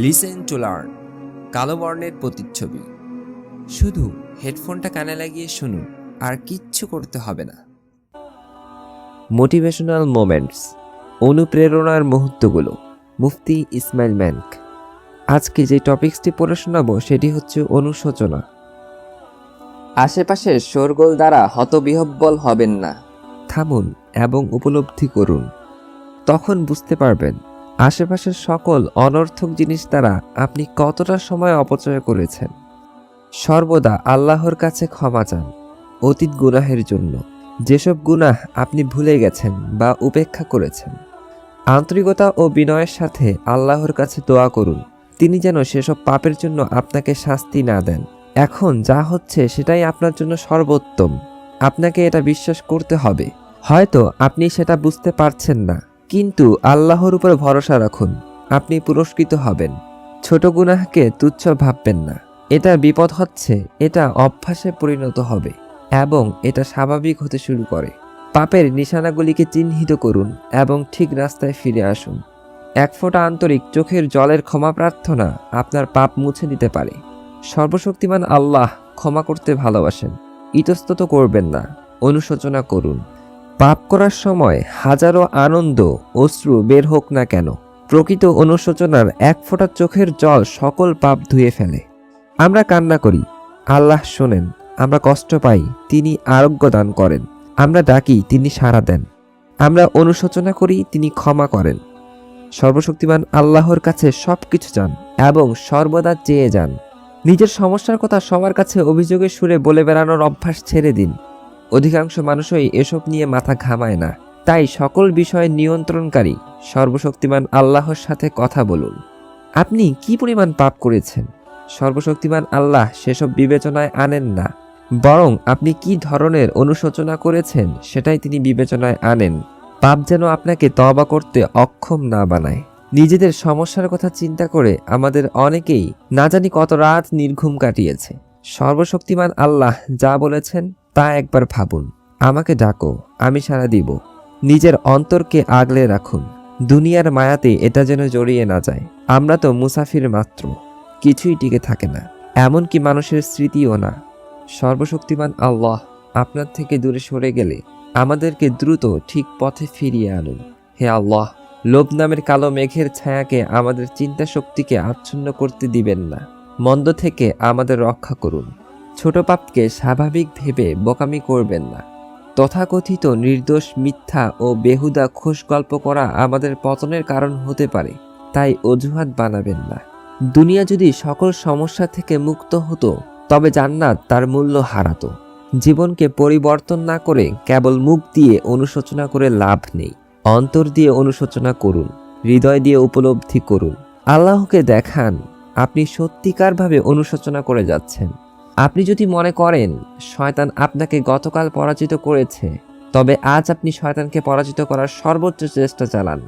Listen to learn, কালো বর্ণের প্রতিচ্ছবি। শুধু হেডফোনটা কানে লাগিয়ে শুনুন, আর কিচ্ছু করতে হবে না। মোটিভেশনাল মোমেন্টস, অনুপ্রেরণার মুহূর্তগুলো। মুফতি ইসমাইল মেনক। আজকে যে টপিকসটি পড়ে শোনাবো সেটি হচ্ছে অনুশোচনা। আশেপাশের শোরগোল দ্বারা হতবিহ্বল হবেন না। থামুন এবং উপলব্ধি করুন। তখন বুঝতে পারবেন আশেপাশের সকল অনর্থক জিনিস দ্বারা আপনি কতটা সময় অপচয় করেছেন। সর্বদা আল্লাহর কাছে ক্ষমা চান অতীত গুনাহের জন্য, যেসব গুনাহ আপনি ভুলে গেছেন বা উপেক্ষা করেছেন। আন্তরিকতা ও বিনয়ের সাথে আল্লাহর কাছে দোয়া করুন, তিনি যেন সেসব পাপের জন্য আপনাকে শাস্তি না দেন। এখন যা হচ্ছে সেটাই আপনার জন্য সর্বোত্তম। আপনাকে এটা বিশ্বাস করতে হবে। হয়তো আপনি সেটা বুঝতে পারছেন না, কিন্তু আল্লাহর উপর ভরসা রাখুন, আপনি পুরস্কৃত হবেন। ছোট গুনাহকে তুচ্ছ ভাববেন না। এটা বিপদ হচ্ছে, এটা অভ্যাসে পরিণত হবে এবং এটা স্বাভাবিক হতে শুরু করে। পাপের নিশানাগুলিকে চিহ্নিত করুন এবং ঠিক রাস্তায় ফিরে আসুন। এক ফোঁটা আন্তরিক চোখের জলের ক্ষমা প্রার্থনা আপনার পাপ মুছে দিতে পারে। সর্বশক্তিমান আল্লাহ ক্ষমা করতে ভালোবাসেন। ইতস্তত করবেন না, অনুশোচনা করুন। পাপ করার সময় হাজারো আনন্দ অশ্রু বের হোক না কেন, প্রকৃত অনুশোচনার এক ফোঁটা চোখের জল সকল পাপ ধুয়ে ফেলে। আমরা কান্না করি, আল্লাহ শোনেন। আমরা কষ্ট পাই, তিনি আরোগ্য দান করেন। আমরা ডাকি, তিনি সাড়া দেন। আমরা অনুশোচনা করি, তিনি ক্ষমা করেন। সর্বশক্তিমান আল্লাহর কাছে সবকিছু চান এবং সর্বদা চেয়ে যান। নিজের সমস্যার কথা সবার কাছে অভিযোগের সুরে বলে বেড়ানোর অভ্যাস ছেড়ে দিন। অধিকাংশ মানুষই এসব নিয়ে মাথা ঘামায় না। তাই সকল বিষয়ে নিয়ন্ত্রণকারী সর্বশক্তিমান আল্লাহর সাথে কথা বলুন। আপনি কি পরিমাণ পাপ করেছেন, সর্বশক্তিমান আল্লাহ সেসব বিবেচনায় আনেন না, বরং আপনি কি ধরনের অনুশোচনা করেছেন সেটাই তিনি বিবেচনায় আনেন। পাপ যেন আপনাকে তওবা করতে অক্ষম না বানায়। নিজেদের সমস্যার কথা চিন্তা করে আমাদের অনেকেই না জানি কত রাত নির্ঘুম কাটিয়েছে। সর্বশক্তিমান আল্লাহ যা বলেছেন তা একবার ভাবুন। আমাকে ডাকো, আমি সাড়া দিব। নিজের অন্তরকে আগলে রাখুন। দুনিয়ার মায়াতে এটা যেন জড়িয়ে না যায়। আমরা তো মুসাফির মাত্র, কিছুই টিকে থাকে না, এমনকি মানুষের স্মৃতিও না। সর্বশক্তিমান আল্লাহ আপনার থেকে দূরে সরে গেলে আমাদেরকে দ্রুত ঠিক পথে ফিরিয়ে আনুন। হে আল্লাহ, লোভ নামের কালো মেঘের ছায়াকে আমাদের চিন্তা শক্তিকে আচ্ছন্ন করতে দিবেন না। মন্দ থেকে আমাদের রক্ষা করুন। ছোট পাপকে স্বাভাবিক ভেবে বোকামি করবেন না। তথাকথিত নির্দোষ মিথ্যা ও বেহুদা খুশ গল্প করা আমাদের পতনের কারণ হতে পারে, তাই অজুহাত বানাবেন না। দুনিয়া যদি সকল সমস্যা থেকে মুক্ত হতো তবে জান্নাত তার মূল্য হারাতো। জীবনকে পরিবর্তন না করে কেবল মুখ দিয়ে অনুশোচনা করে লাভ নেই। অন্তর দিয়ে অনুশোচনা করুন, হৃদয় দিয়ে উপলব্ধি করুন। আল্লাহকে দেখান আপনি সত্যিকারভাবে অনুশোচনা করে যাচ্ছেন। আপনি যদি মনে করেন শয়তান আপনাকে গতকাল পরাজিত করেছে, তবে আজ আপনি শয়তানকে পরাজিত করার সর্বোচ্চ চেষ্টা চালান।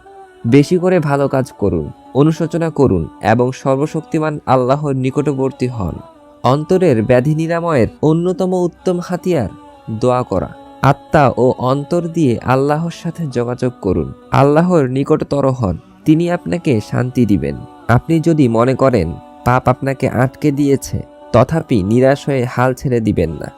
বেশি করে ভালো কাজ করুন, অনুশোচনা করুন এবং সর্বশক্তিমান আল্লাহর নিকটবর্তী হন। অন্তরের ব্যাধি নিরাময়ের অন্যতম উত্তম হাতিয়ার দোয়া করা। আত্মা ও অন্তর দিয়ে আল্লাহর সাথে যোগাযোগ করুন। আল্লাহর নিকটতর হন, তিনি আপনাকে শান্তি দিবেন। আপনি যদি মনে করেন পাপ আপনাকে আটকে দিয়েছে, তথাপি নিরাশ হয়ে হাল ছেড়ে দিবেন না।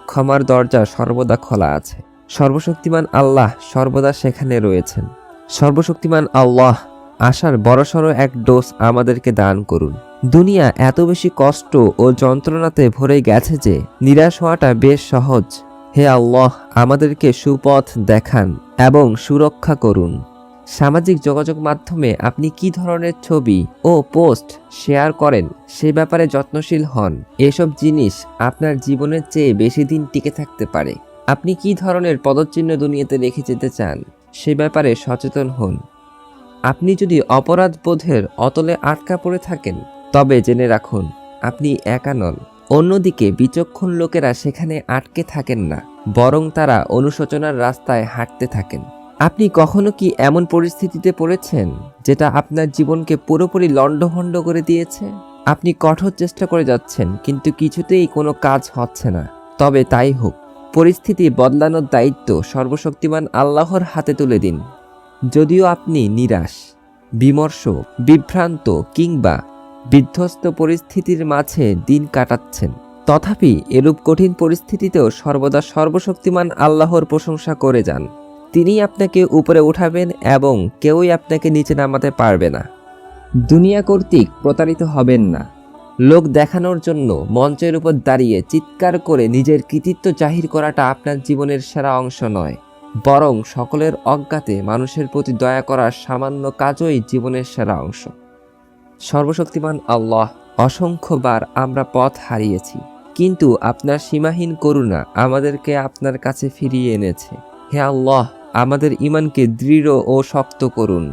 ক্ষমার দরজা সর্বদা খোলা আছে। সর্বশক্তিমান আল্লাহ সর্বদা সেখানে রয়েছেন। সর্বশক্তিমান আল্লাহ আশার বড়সড় এক ডোজ আমাদেরকে দান করুন। দুনিয়া এত বেশি কষ্ট ও যন্ত্রণাতে ভরে গেছে যে নিরাশ হওয়াটা বেশ সহজ। হে আল্লাহ, আমাদেরকে সুপথ দেখান এবং সুরক্ষা করুন। সামাজিক যোগাযোগ মাধ্যমে আপনি কি ধরনের ছবি ও পোস্ট শেয়ার করেন সে ব্যাপারে যত্নশীল হন। এসব জিনিস আপনার জীবনের চেয়ে বেশি দিন টিকে থাকতে পারে। আপনি কি ধরনের পদচিহ্ন দুনিয়াতে রেখে যেতে চান সে ব্যাপারে সচেতন হন। আপনি যদি অপরাধ বোধের অতলে আটকা পড়ে থাকেন তবে জেনে রাখুন আপনি একা নন। অন্যদিকে বিচক্ষণ লোকেরা সেখানে আটকে থাকেন না, বরং তারা অনুশোচনার রাস্তায় হাঁটতে থাকেন। আপনি কখনো কি এমন পরিস্থিতিতে পড়েছেন যেটা আপনার জীবনকে পুরোপুরি লণ্ডভণ্ড করে দিয়েছে? আপনি কঠোর চেষ্টা করে যাচ্ছেন কিন্তু কিছুতেই কোনো কাজ হচ্ছে না। তবে তাই হোক, পরিস্থিতি বদলানোর দায়িত্ব সর্বশক্তিমান আল্লাহর হাতে তুলে দিন। যদিও আপনি নিরাশ, বিমর্ষ, বিভ্রান্ত কিংবা বিধ্বস্ত পরিস্থিতির মাঝে দিন কাটাচ্ছেন। তথাপি এরূপ কঠিন পরিস্থিতিতেও সর্বদা সর্বশক্তিমান আল্লাহর প্রশংসা করে যান। তিনিই আপনাকে উপরে উঠাবেন এবং কেউই আপনাকে নিচে নামাতে পারবে না। দুনিয়া কর্তৃক প্রতারিত হবেন না। লোক দেখানোর জন্য মঞ্চের উপর দাঁড়িয়ে চিৎকার করে নিজের কৃতিত্ব জাহির করাটা আপনার জীবনের সেরা অংশ নয়, বরং সকলের অজ্ঞাতে মানুষের প্রতি দয়া করার সামান্য কাজই জীবনের সেরা অংশ। সর্বশক্তিমান আল্লাহ, অসংখ্যবার আমরা পথ হারিয়েছি, কিন্তু আপনার সীমাহীন করুণা আমাদেরকে আপনার কাছে ফিরিয়ে এনেছে। হে আল্লাহ, আমাদের ঈমানকে দৃঢ় ও শক্ত করুন।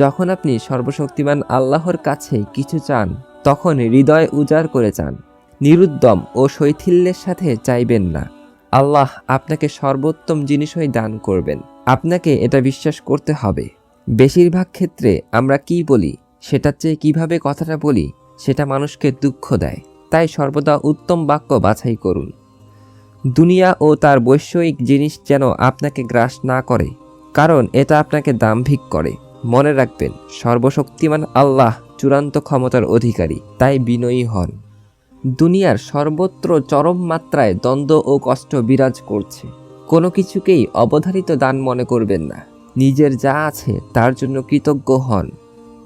যখন আপনি সর্বশক্তিমান আল্লাহর কাছে কিছু চান, তখন হৃদয় উজাড় করে চান, নিরুদ্যম ও শৈথিল্যের সাথে চাইবেন না। আল্লাহ আপনাকে সর্বোত্তম জিনিসই দান করবেন। আপনাকে এটা বিশ্বাস করতে হবে। বেশিরভাগ ক্ষেত্রে আমরা কি বলি, সেটার চেয়ে কিভাবে কথাটা বলি, সেটা মানুষকে দুঃখ দেয়। তাই সর্বদা উত্তম বাক্য বাছাই করুন। দুনিয়া ও তার বৈষয়িক জিনিস যেন আপনাকে গ্রাস না করে, কারণ এটা আপনাকে দাম্ভিক করে। মনে রাখবেন, সর্বশক্তিমান আল্লাহ চূড়ান্ত ক্ষমতার অধিকারী, তাই বিনয়ী হন। দুনিয়ার সর্বত্র চরম মাত্রায় দ্বন্দ্ব ও কষ্ট বিরাজ করছে। কোনো কিছুকেই অবধারিত দান মনে করবেন না। নিজের যা আছে তার জন্য কৃতজ্ঞ হন,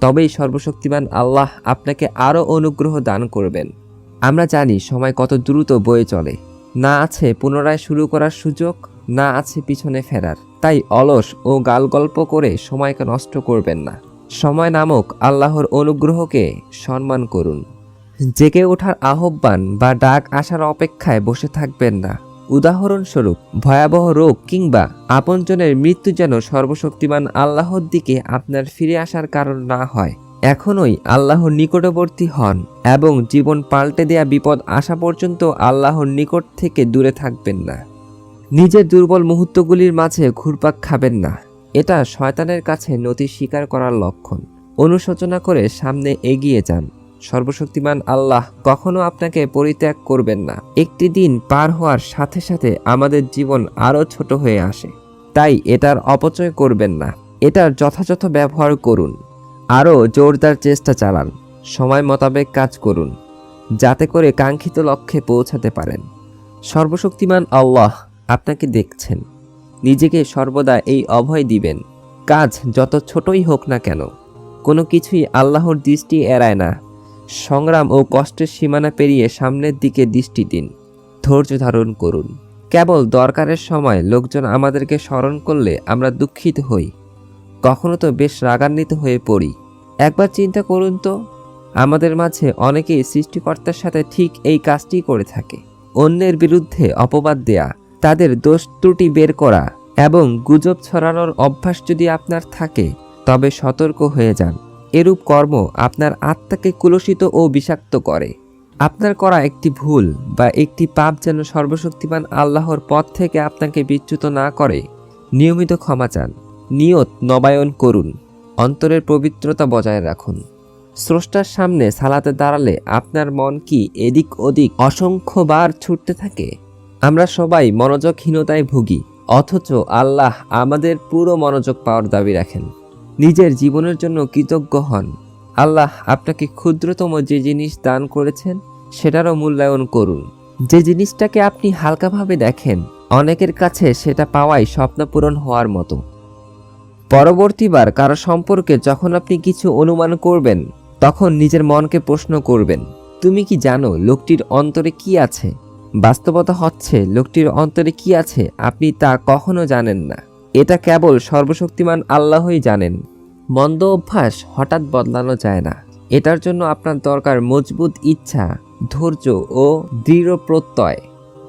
তবেই সর্বশক্তিমান আল্লাহ আপনাকে আরও অনুগ্রহ দান করবেন। আমরা জানি সময় কত দ্রুত বয়ে চলে। না আছে পুনরায় শুরু করার সুযোগ, না আছে পিছনে ফেরার। তাই অলস ও গালগল্প করে সময়কে নষ্ট করবেন না। সময় নামক আল্লাহর অনুগ্রহকে সম্মান করুন। জেগে ওঠার আহ্বান বা ডাক আসার অপেক্ষায় বসে থাকবেন না। উদাহরণস্বরূপ, ভয়াবহ রোগ কিংবা আপনজনের মৃত্যু যেন সর্বশক্তিমান আল্লাহর দিকে আপনার ফিরে আসার কারণ না হয়। এখনই আল্লাহর নিকটবর্তী হন এবং জীবন পাল্টে দেয়া বিপদ আসা পর্যন্ত আল্লাহর নিকট থেকে দূরে থাকবেন না। নিজের দুর্বল মুহূর্তগুলির মাঝে ঘুরপাক খাবেন না। এটা শয়তানের কাছে নতি স্বীকার করার লক্ষণ। অনুশোচনা করে সামনে এগিয়ে যান। সর্বশক্তিমান আল্লাহ কখনো আপনাকে পরিত্যাগ করবেন না। একটি দিন পার হওয়ার সাথে সাথে আমাদের জীবন আরও ছোট হয়ে আসে। তাই এটার অপচয় করবেন না, এটার যথাযথ ব্যবহার করুন। আরও জোরদার চেষ্টা চালান, সময় মোতাবেক কাজ করুন, যাতে করে কাঙ্ক্ষিত লক্ষ্যে পৌঁছাতে পারেন। সর্বশক্তিমান আল্লাহ আপনাকে দেখছেন। নিজেকে সর্বদা এই অভয় দিবেন, কাজ যত ছোটই হোক না কেন, কোনো কিছুই আল্লাহর দৃষ্টি এড়ায় না। সংগ্রাম ও কষ্টের সীমানা পেরিয়ে সামনের দিকে দৃষ্টি দিন। ধৈর্য ধারণ করুন। কেবল দরকারের সময় লোকজন আমাদেরকে স্মরণ করলে আমরা দুঃখিত হই, কখনো তো বেশ রাগান্বিত হয়ে পড়ি। একবার চিন্তা করুন তো, আমাদের মাঝে অনেকেই সৃষ্টিকর্তার সাথে ঠিক এই কাজটি করে থাকে। অন্যের বিরুদ্ধে অপবাদ দেয়া, তাদের দোষ ত্রুটি বের করা এবং গুজব ছড়ানোর অভ্যাস যদি আপনার থাকে, তবে সতর্ক হয়ে যান। এরূপ কর্ম আপনার আত্মাকে কুলসিত ও বিষাক্ত করে। আপনার করা একটি ভুল বা একটি পাপ যেন সর্বশক্তিমান আল্লাহর পথ থেকে আপনাকে বিচ্যুত না করে। নিয়মিত ক্ষমা চান, নিয়ত নবায়ন করুন, অন্তরের পবিত্রতা বজায় রাখুন। স্রষ্টার সামনে সালাতে দাঁড়ালে আপনার মন কি এদিক ওদিক অসংখ্যবার ছুটতে থাকে? আমরা সবাই মনোযোগহীনতায় ভুগি, অথচ আল্লাহ আমাদের পুরো মনোযোগ পাওয়ার দাবি রাখেন। নিজের জীবনের জন্য কৃতজ্ঞ হন। আল্লাহ আপনাকে ক্ষুদ্রতম যে জিনিস দান করেছেন সেটারও মূল্যায়ন করুন। যে জিনিসটাকে আপনি হালকাভাবে দেখেন, অনেকের কাছে সেটা পাওয়াই স্বপ্নপূরণ হওয়ার মতো। পরবর্তীবার কারো সম্পর্কে যখন আপনি কিছু অনুমান করবেন, তখন নিজের মনকে প্রশ্ন করবেন, তুমি কি জানো লোকটির অন্তরে কি আছে? বাস্তবতা হচ্ছে, লোকটির অন্তরে কি আছে আপনি তা কখনো জানেন না। এটা কেবল সর্বশক্তিমান আল্লাহই জানেন। মন্দ অভ্যাস হঠাৎ বদলানো যায় না। এটার জন্য আপনার দরকার মজবুত ইচ্ছা, ধৈর্য ও দৃঢ় প্রত্যয়।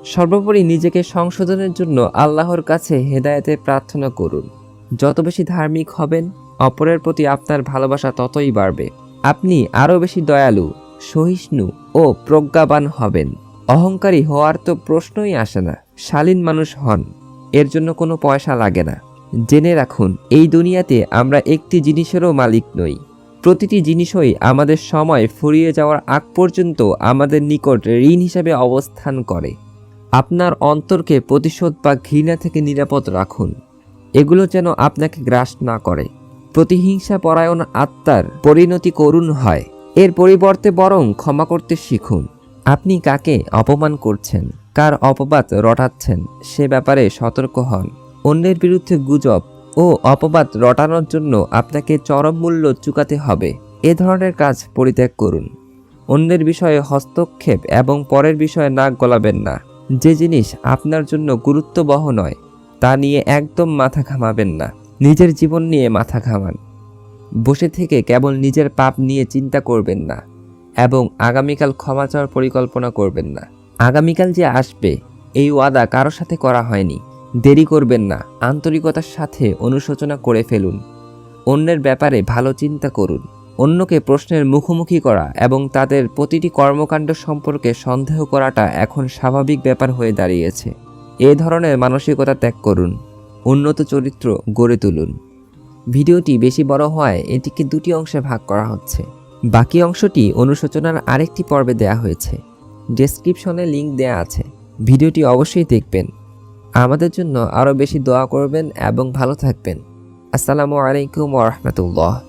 সর্বোপরি নিজেকে সংশোধনের জন্য আল্লাহর কাছে হেদায়েতের প্রার্থনা করুন। যত বেশি ধার্মিক হবেন, অপরের প্রতি আপনার ভালোবাসা ততই বাড়বে। আপনি আরও বেশি দয়ালু, সহিষ্ণু ও প্রজ্ঞাবান হবেন। অহংকারী হওয়ার তো প্রশ্নই আসে না। শালীন মানুষ হন, এর জন্য কোনো পয়সা লাগে না। জেনে রাখুন, এই দুনিয়াতে আমরা একটি জিনিসেরও মালিক নই। প্রতিটি জিনিসই আমাদের সময় ফুরিয়ে যাওয়ার আগ পর্যন্ত আমাদের নিকট ঋণ হিসাবে অবস্থান করে। আপনার অন্তরকে প্রতিশোধ বা ঘৃণা থেকে নিরাপদ রাখুন। এগুলো যেন আপনাকে গ্রাস না করে। প্রতিহিংসা পরায়ণ আত্মার পরিণতি করুণ হয়। এর পরিবর্তে বরং ক্ষমা করতে শিখুন। আপনি কাকে অপমান করছেন, কার অপবাদ রটাচ্ছেন, সে ব্যাপারে সতর্ক হন। অন্যের বিরুদ্ধে গুজব ও অপবাদ রটানোর জন্য আপনাকে চরম মূল্য চুকাতে হবে। এ ধরনের কাজ পরিত্যাগ করুন। অন্যের বিষয়ে হস্তক্ষেপ এবং পরের বিষয়ে নাক গলাবেন না। যে জিনিস আপনার জন্য গুরুত্ববহ নয় তা নিয়ে একদম মাথা ঘামাবেন না। নিজের জীবন নিয়ে মাথা ঘামান। বসে থেকে কেবল নিজের পাপ নিয়ে চিন্তা করবেন না এবং আগামীকাল ক্ষমা চাওয়ার পরিকল্পনা করবেন না। আগামীকাল যে আসবে এই ওয়াদা কারো সাথে করা হয়নি। দেরি করবেন না, আন্তরিকতার সাথে অনুশোচনা করে ফেলুন। অন্যের ব্যাপারে ভালো চিন্তা করুন। অন্যকে প্রশ্নের মুখোমুখি করা এবং তাদের প্রতিটি কর্মকাণ্ড সম্পর্কে সন্দেহ করাটা এখন স্বাভাবিক ব্যাপার হয়ে দাঁড়িয়েছে। এ ধরনের মানসিকতা ত্যাগ করুন। উন্নত চরিত্র গড়ে তুলুন। ভিডিওটি বেশি বড় হওয়ায় এটিকে দুটি অংশে ভাগ করা হচ্ছে। বাকি অংশটি অনুশোচনার আরেকটি পর্বে দেয়া হয়েছে। ডেসক্রিপশনে লিংক দেয়া আছে। ভিডিওটি অবশ্যই দেখবেন। আমাদের জন্য আরও বেশি দোয়া করবেন এবং ভালো থাকবেন। আসসালামু আলাইকুম ওয়া রাহমাতুল্লাহ।